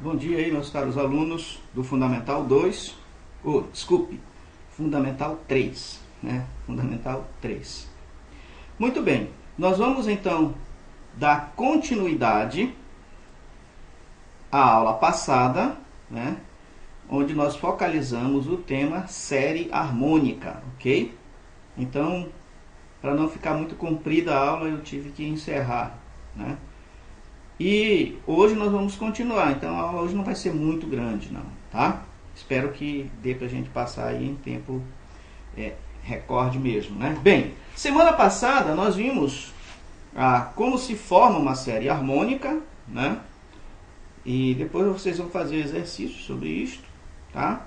Bom dia aí, meus caros alunos do Fundamental 2, Fundamental 3, né? Fundamental 3. Muito bem, nós vamos então dar continuidade à aula passada, né? Onde nós focalizamos o tema série harmônica, ok? Então, para não ficar muito comprida a aula, eu tive que encerrar, né? E hoje nós vamos continuar, então a aula hoje não vai ser muito grande não, tá? Espero que dê pra gente passar aí em tempo recorde mesmo, né? Bem, semana passada nós vimos como se forma uma série harmônica, né? E depois vocês vão fazer exercícios sobre isto, tá?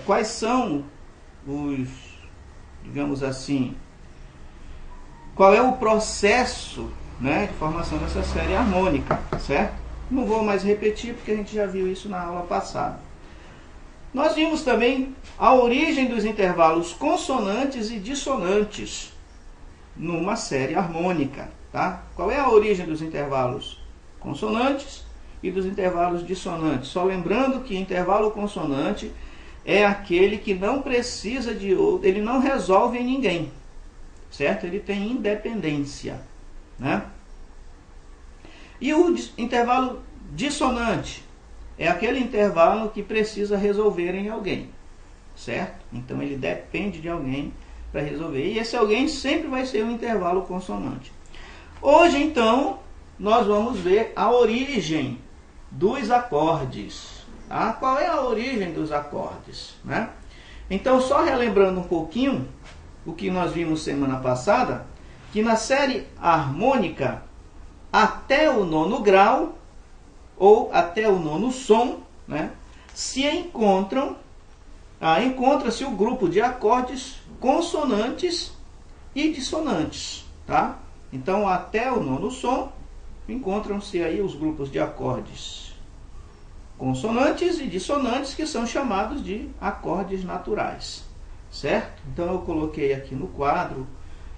Quais são os, digamos assim, qual é o processo, né, de formação dessa série harmônica, certo? Não vou mais repetir porque a gente já viu isso na aula passada. Nós vimos também a origem dos intervalos consonantes e dissonantes numa série harmônica, tá? Qual é a origem dos intervalos consonantes e dos intervalos dissonantes? Só lembrando que intervalo consonante é aquele que não precisa de outro, ele não resolve em ninguém, certo? Ele tem independência, né? E o intervalo dissonante é aquele intervalo que precisa resolver em alguém, certo? Então ele depende de alguém para resolver. E esse alguém sempre vai ser um intervalo consonante. Hoje, então, nós vamos ver a origem dos acordes. Tá? Qual é a origem dos acordes, né? Então, só relembrando um pouquinho o que nós vimos semana passada, que na série harmônica, até o 9º grau, ou até o 9º som, né, encontra-se o grupo de acordes consonantes e dissonantes. Tá? Então, até o 9º som, encontram-se aí os grupos de acordes consonantes e dissonantes, que são chamados de acordes naturais. Certo? Então eu coloquei aqui no quadro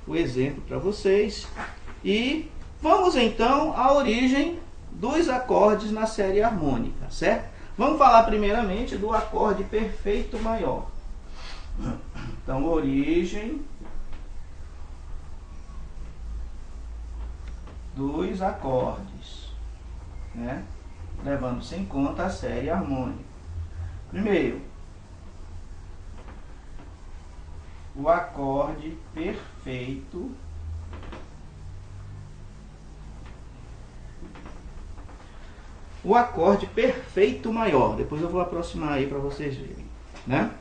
o exemplo para vocês. E vamos então à origem dos acordes na série harmônica, certo? Vamos falar primeiramente do acorde perfeito maior. Então, origem dos acordes, né? Levando-se em conta a série harmônica. Primeiro, o acorde perfeito maior. Depois eu vou aproximar aí para vocês verem, né?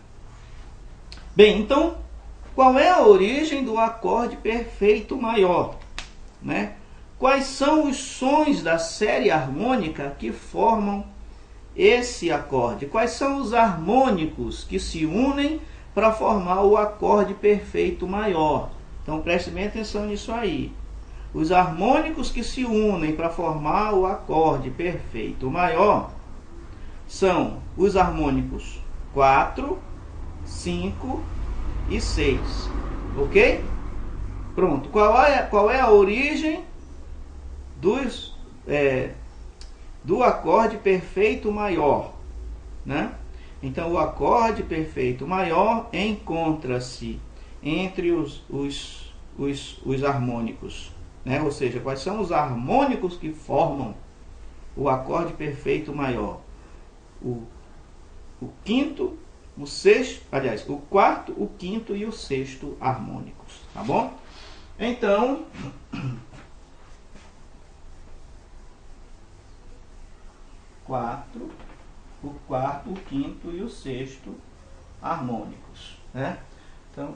Bem, então, qual é a origem do acorde perfeito maior, né? Quais são os sons da série harmônica que formam esse acorde? Quais são os harmônicos que se unem para formar o acorde perfeito maior? Então preste bem atenção nisso aí. Os harmônicos que se unem para formar o acorde perfeito maior são os harmônicos 4, 5 e 6. Ok? Pronto. Qual é a origem do acorde perfeito maior, né? Então, o acorde perfeito maior encontra-se entre os harmônicos, né? Ou seja, quais são os harmônicos que formam o acorde perfeito maior? O quinto, o sexto, aliás, o quarto, o quinto e o sexto harmônicos, tá bom? Então, o quarto, o quinto e o sexto harmônicos, né? Então,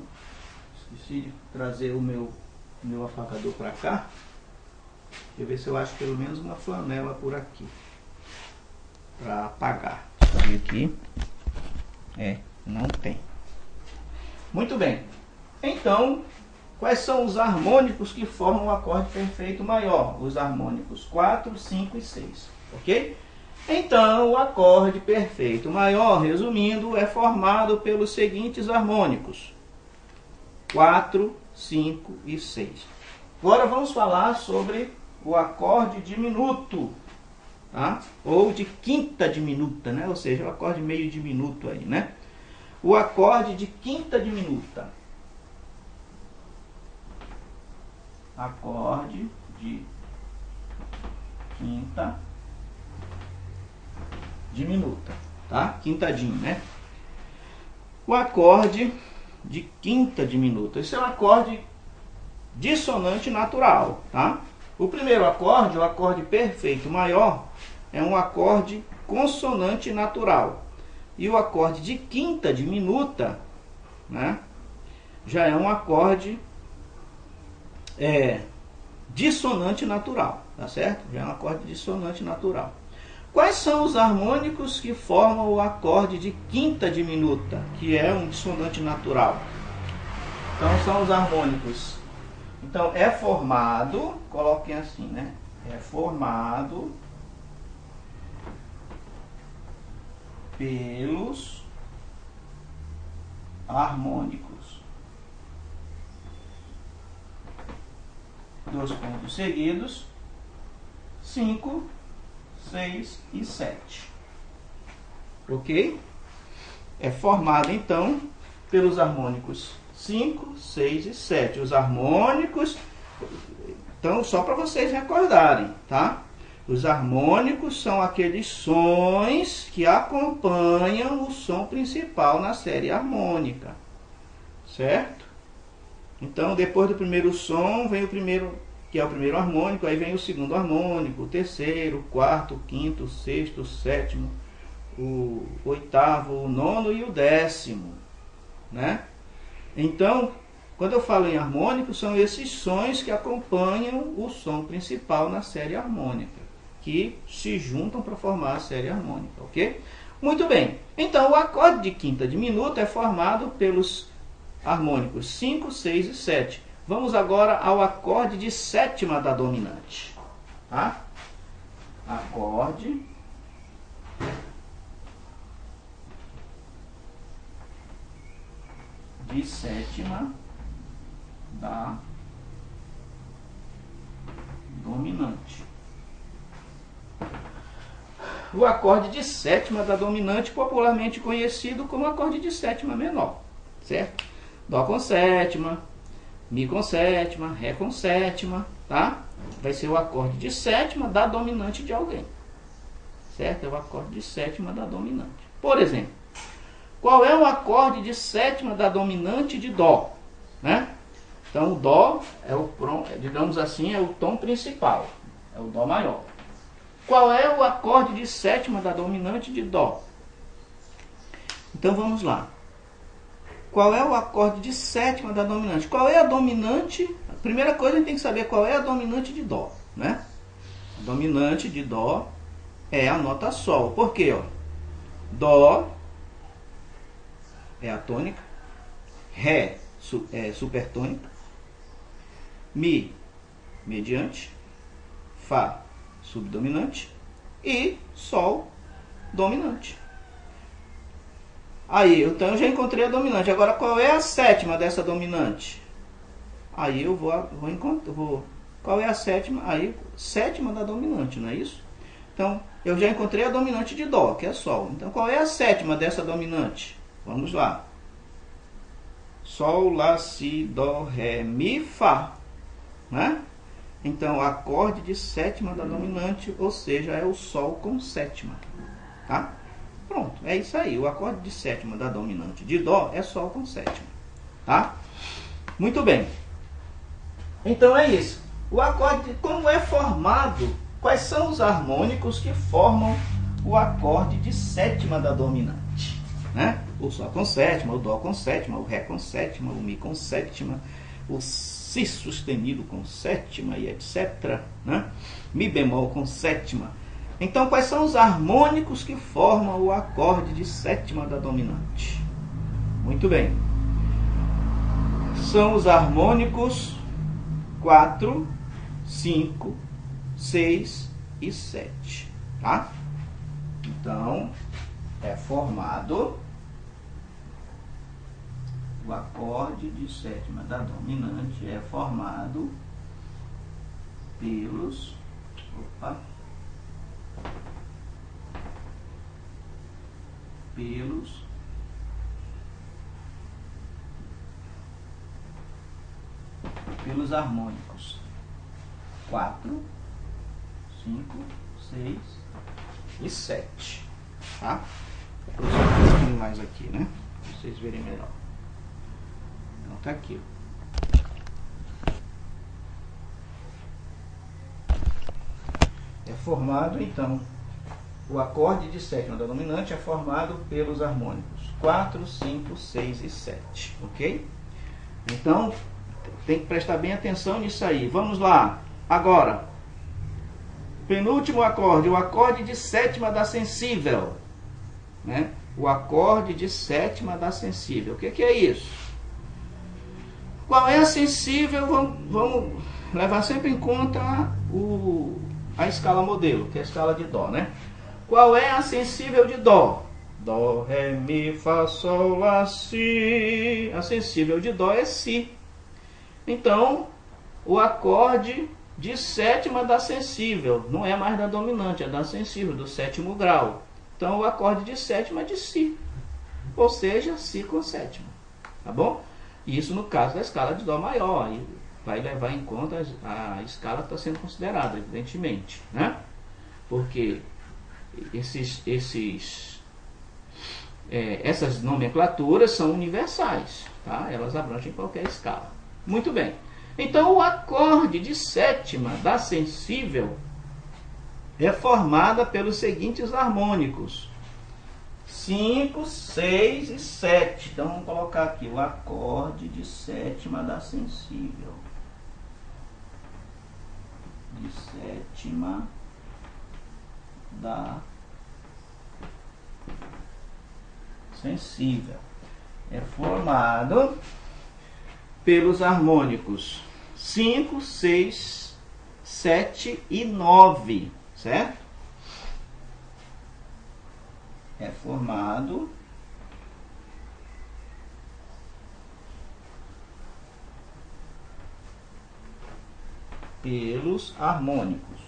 esqueci de trazer o meu apacador para cá. Deixa eu ver se eu acho pelo menos uma flanela por aqui para apagar. Deixa eu ver aqui. Não tem. Muito bem. Então, quais são os harmônicos que formam o acorde perfeito maior? Os harmônicos 4, 5 e 6. Ok? Então, o acorde perfeito maior, resumindo, é formado pelos seguintes harmônicos: 4, 5 e 6. Agora vamos falar sobre o acorde diminuto. tá? Ou de quinta diminuta, né? Ou seja, o acorde meio diminuto aí, né? O acorde de quinta diminuta. Acorde de quinta diminuta, tá? Quintadinho, né? O acorde de quinta diminuta. Esse é um acorde dissonante natural, tá? O primeiro acorde, o acorde perfeito maior, é um acorde consonante natural. E o acorde de quinta diminuta, né, já é um acorde dissonante natural, tá certo? Já é um acorde dissonante natural. Quais são os harmônicos que formam o acorde de quinta diminuta, que é um dissonante natural? Então são os harmônicos. Então é formado, coloquem assim, né? É formado pelos harmônicos. Dois pontos seguidos. 5, 6 e 7. Ok? É formado então pelos harmônicos 5, 6 e 7. Os harmônicos, então só para vocês recordarem, tá? Os harmônicos são aqueles sons que acompanham o som principal na série harmônica, certo? Então, depois do primeiro som, vem o primeiro, que é o primeiro harmônico, aí vem o segundo harmônico, o terceiro, o quarto, o quinto, o sexto, o sétimo, o oitavo, o nono e o décimo, né? Então, quando eu falo em harmônico, são esses sons que acompanham o som principal na série harmônica, que se juntam para formar a série harmônica, ok? Muito bem. Então, o acorde de quinta diminuta é formado pelos harmônicos 5, 6 e 7. Vamos agora ao acorde de sétima da dominante, tá? Acorde de sétima da dominante. O acorde de sétima da dominante, popularmente conhecido como acorde de sétima menor, certo? Dó com sétima, Mi com sétima, Ré com sétima, tá? Vai ser o acorde de sétima da dominante de alguém, certo? É o acorde de sétima da dominante. Por exemplo, qual é o acorde de sétima da dominante de Dó, né? Então, o Dó é o, digamos assim, é o tom principal, é o Dó maior. Qual é o acorde de sétima da dominante de Dó? Então, vamos lá. Qual é o acorde de sétima da dominante? Qual é a dominante? A primeira coisa a gente tem que saber qual é a dominante de Dó, né? A dominante de Dó é a nota Sol. Por quê? Ó? Dó é a tônica, Ré é supertônica, Mi mediante, Fá subdominante e Sol dominante. Aí, então eu já encontrei a dominante. Agora, qual é a sétima dessa dominante? Aí eu vou qual é a sétima? Aí, sétima da dominante, não é isso? Então, eu já encontrei a dominante de Dó, que é Sol. Então, qual é a sétima dessa dominante? Vamos lá. Sol, Lá, Si, Dó, Ré, Mi, Fá, né? Então, acorde de sétima da dominante, ou seja, é o Sol com sétima, tá? Pronto, é isso aí. O acorde de sétima da dominante de Dó é Sol com sétima, tá? Muito bem. Então é isso. O acorde, como é formado? Quais são os harmônicos que formam o acorde de sétima da dominante, né? O Sol com sétima, o Dó com sétima, o Ré com sétima, o Mi com sétima, o Si sustenido com sétima e etc, né? Mi bemol com sétima. Então, quais são os harmônicos que formam o acorde de sétima da dominante? Muito bem. São os harmônicos 4, 5, 6 e 7, tá? Então, é formado o acorde de sétima da dominante é formado pelos pelos harmônicos 4, 5, 6 e 7. Tá? Vou cruzar um pouquinho mais aqui, né? Para vocês verem melhor. Então tá aqui. É formado, então, o acorde de sétima da dominante é formado pelos harmônicos 4, 5, 6 e 7, ok? Então, tem que prestar bem atenção nisso aí. Vamos lá. Agora, penúltimo acorde, o acorde de sétima da sensível, né? O acorde de sétima da sensível. O que é isso? Qual é a sensível? Vamos levar sempre em conta a escala modelo, que é a escala de Dó, né? Qual é a sensível de Dó? Dó, Ré, Mi, Fá, Sol, Lá, Si. A sensível de Dó é Si. Então, o acorde de sétima da sensível, não é mais da dominante, é da sensível, do sétimo grau. Então, o acorde de sétima é de Si. Ou seja, Si com sétima. Tá bom? Isso no caso da escala de Dó maior. E vai levar em conta a escala que está sendo considerada, evidentemente, né? Porque essas nomenclaturas são universais, tá? Elas abrangem qualquer escala. Muito bem. Então, o acorde de sétima da sensível é formada pelos seguintes harmônicos: 5, 6 e 7. Então, vamos colocar aqui o acorde de sétima da sensível. De sétima da sensível. É formado pelos harmônicos 5, 6, 7 e 9, certo? É formado pelos harmônicos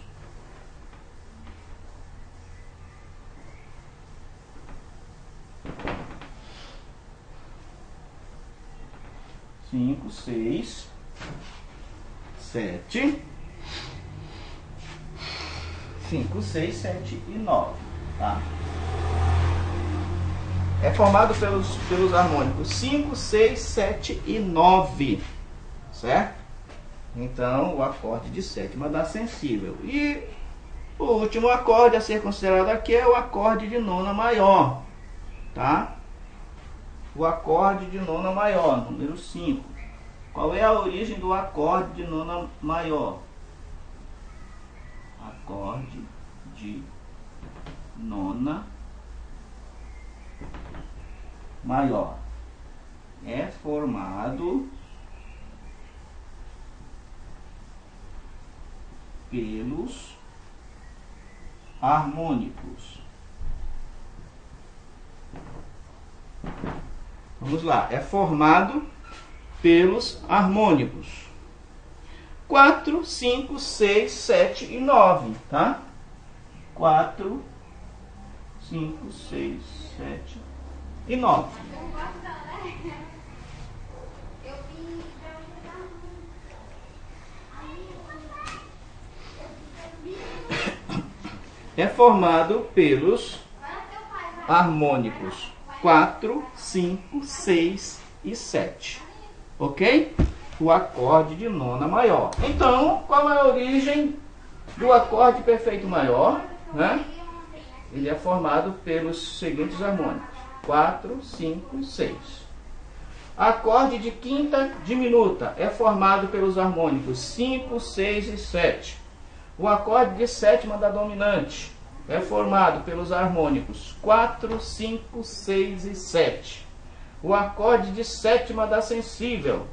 5, 6, 7, 5, 6, 7 e 9, tá? É formado pelos harmônicos 5, 6, 7 e 9, certo? Então, o acorde de sétima da sensível. E o último acorde a ser considerado aqui é o acorde de nona maior, tá? O acorde de nona maior, número 5. Qual é a origem do acorde de nona maior? Acorde de nona maior é formado pelos harmônicos. Vamos lá, é formado pelos harmônicos 4, 5, 6, 7 e 9, tá? 4, 5, 6, 7 e 9. É formado pelos harmônicos 4, 5, 6 e 7. Ok? O acorde de nona maior. Então, qual é a origem do acorde perfeito maior? Né? Ele é formado pelos seguintes harmônicos: 4, 5 e 6. Acorde de quinta diminuta é formado pelos harmônicos 5, 6 e 7. O acorde de sétima da dominante é formado pelos harmônicos 4, 5, 6 e 7. O acorde de sétima da sensível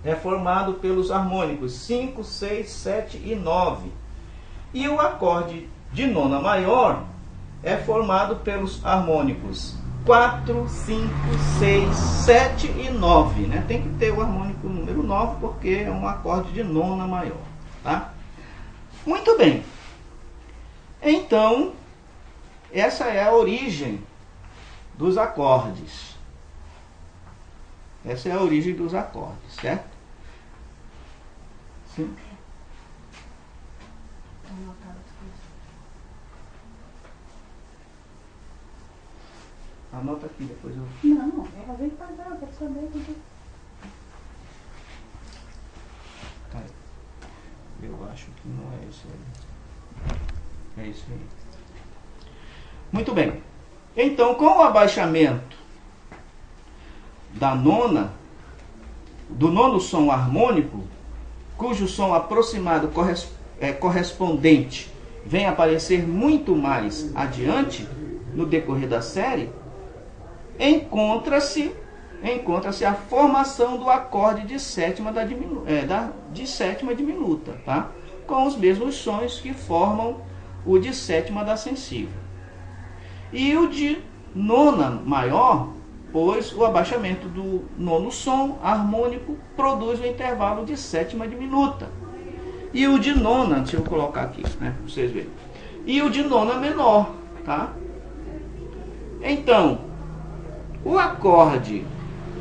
é formado pelos harmônicos 5, 6, 7 e 9. E o acorde de nona maior é formado pelos harmônicos 4, 5, 6, 7 e 9. Né? Tem que ter o harmônico número 9 porque é um acorde de nona maior. Tá? Muito bem. Então, essa é a origem dos acordes. Essa é a origem dos acordes, certo? Sim. Anota aqui, depois eu... Não, ela vem pagar, eu quero saber. Tá. Eu acho que não é isso aí. É isso aí. Muito bem. Então, com o abaixamento do nono som harmônico, cujo som aproximado correspondente vem aparecer muito mais adiante no decorrer da série, encontra-se a formação do acorde de sétima diminuta, tá? Com os mesmos sons que formam o de sétima da sensível. E o de nona maior, pois o abaixamento do nono som harmônico produz o intervalo de sétima diminuta. E o de nona, deixa eu colocar aqui, né, para vocês verem. E o de nona menor, tá? Então, o acorde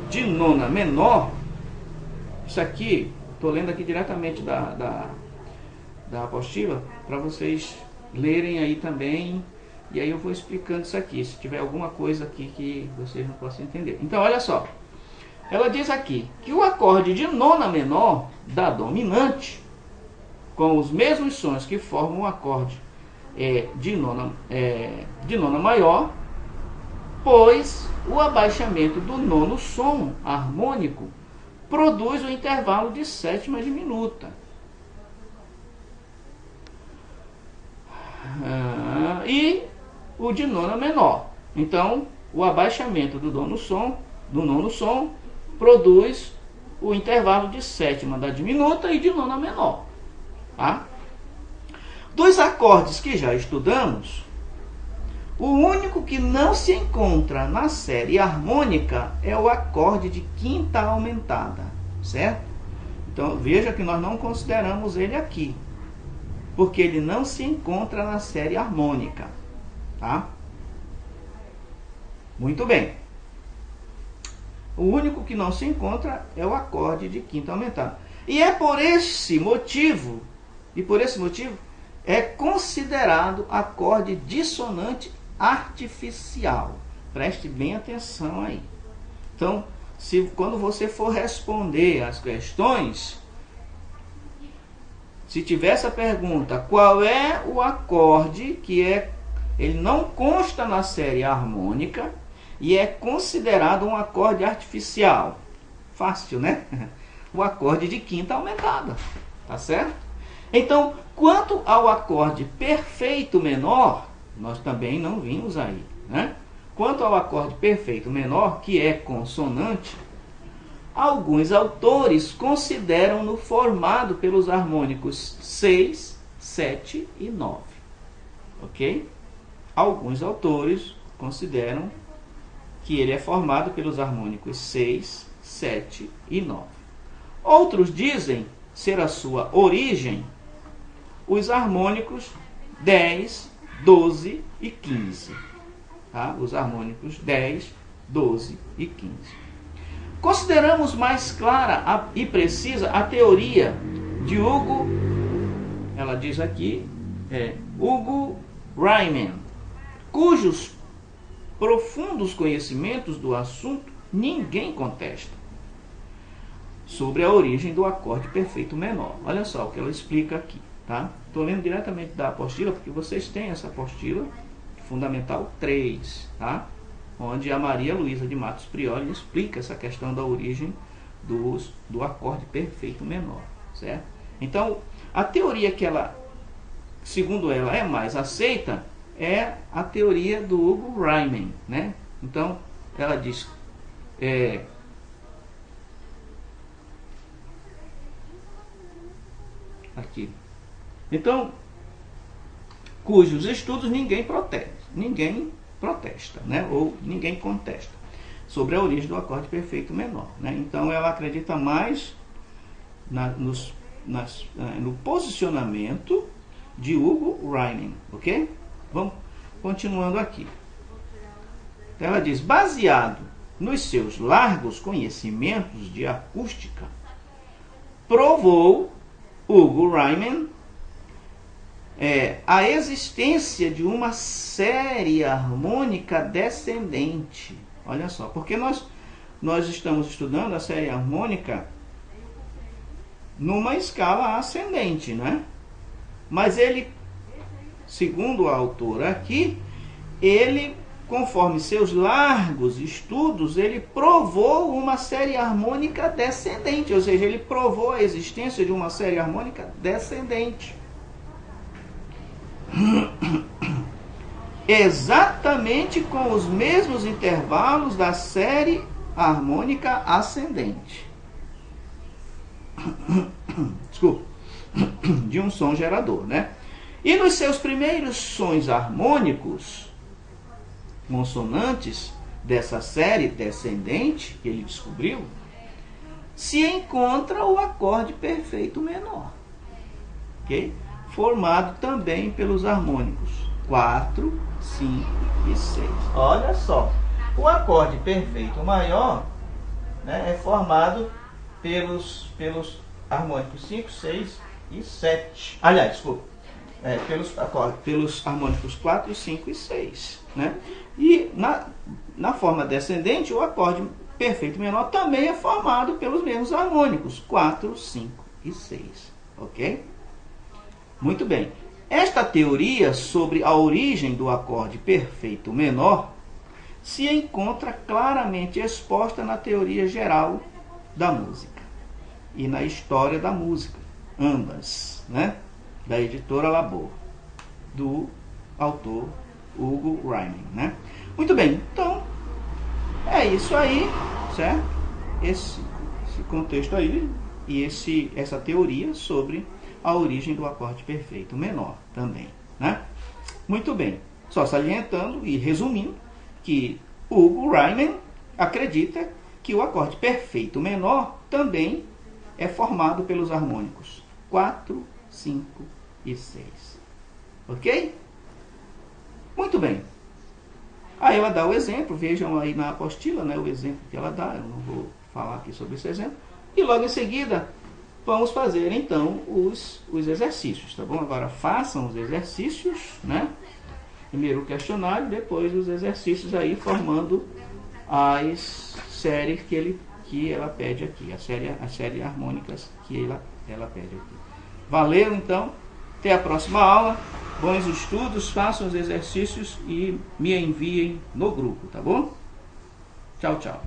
de nona menor, isso aqui, estou lendo aqui diretamente da apostila, para vocês lerem aí também, e aí eu vou explicando isso aqui, se tiver alguma coisa aqui que vocês não possam entender. Então, olha só, ela diz aqui que o acorde de nona menor da dominante, com os mesmos sons que formam o acorde de nona maior, pois o abaixamento do nono som harmônico produz o intervalo de sétima diminuta. E o de nona menor. Então, o abaixamento do nono som produz o intervalo de sétima da diminuta e de nona menor. Tá? Dos acordes que já estudamos, o único que não se encontra na série harmônica é o acorde de quinta aumentada, certo? Então, veja que nós não consideramos ele aqui, porque ele não se encontra na série harmônica, tá? Muito bem. O único que não se encontra é o acorde de quinta aumentada. E é por esse motivo, é considerado acorde dissonante artificial. Preste bem atenção aí. Então, quando você for responder as questões, se tiver essa pergunta, qual é o acorde que ele não consta na série harmônica e é considerado um acorde artificial? Fácil, né? O acorde de quinta aumentada, tá certo? Então, quanto ao acorde perfeito menor, nós também não vimos aí, né? Quanto ao acorde perfeito menor, que é consonante, alguns autores consideram-no formado pelos harmônicos 6, 7 e 9. Ok? Alguns autores consideram que ele é formado pelos harmônicos 6, 7 e 9. Outros dizem ser a sua origem os harmônicos 10, 12 e 15. Tá? Os harmônicos 10, 12 e 15. Consideramos mais clara e precisa a teoria de Hugo, ela diz aqui, Hugo Riemann, cujos profundos conhecimentos do assunto ninguém contesta, sobre a origem do acorde perfeito menor. Olha só o que ela explica aqui. Tá? Estou lendo diretamente da apostila, porque vocês têm essa apostila, Fundamental 3, tá? Onde a Maria Luísa de Matos Prioli explica essa questão da origem do acorde perfeito menor, certo? Então, a teoria que ela, segundo ela, é mais aceita é a teoria do Hugo Riemann, né? Então, ela diz aqui. Então, cujos estudos ninguém protesta, né? Ou ninguém contesta sobre a origem do acorde perfeito menor, né? Então, ela acredita mais no posicionamento de Hugo Riemann, ok? Vamos continuando aqui. Então, ela diz, baseado nos seus largos conhecimentos de acústica, provou Hugo Riemann a existência de uma série harmônica descendente. Olha só, porque nós estamos estudando a série harmônica numa escala ascendente, não é? Mas ele, segundo o autor aqui, ele, conforme seus largos estudos, ele provou uma série harmônica descendente, ou seja, ele provou a existência de uma série harmônica descendente. Exatamente com os mesmos intervalos da série harmônica ascendente. Desculpa. De um som gerador, né? E nos seus primeiros sons harmônicos, consonantes dessa série descendente que ele descobriu, se encontra o acorde perfeito menor, ok? Formado também pelos harmônicos 4, 5 e 6. Olha só, o acorde perfeito maior, né, é formado pelos harmônicos 5, 6 e 7. Aliás, desculpa, pelos harmônicos 4, 5 e 6. Né? E na forma descendente, o acorde perfeito menor também é formado pelos mesmos harmônicos 4, 5 e 6. Ok? Muito bem. Esta teoria sobre a origem do acorde perfeito menor se encontra claramente exposta na teoria geral da música e na história da música, ambas, né? Da editora Labor, do autor Hugo Riemann, né? Muito bem, então é isso aí, certo? Esse contexto aí e essa teoria sobre a origem do acorde perfeito menor também, né? Muito bem, só salientando e resumindo que Hugo Riemann acredita que o acorde perfeito menor também é formado pelos harmônicos 4, 5 e 6. Ok? Muito bem. Aí ela dá o exemplo, vejam aí na apostila, né, o exemplo que ela dá, eu não vou falar aqui sobre esse exemplo. E logo em seguida, vamos fazer então os exercícios, tá bom? Agora façam os exercícios, né? Primeiro o questionário, depois os exercícios aí formando as séries que ela pede aqui, as séries harmônicas que ela pede aqui. Valeu então, até a próxima aula, bons estudos, façam os exercícios e me enviem no grupo, tá bom? Tchau, tchau.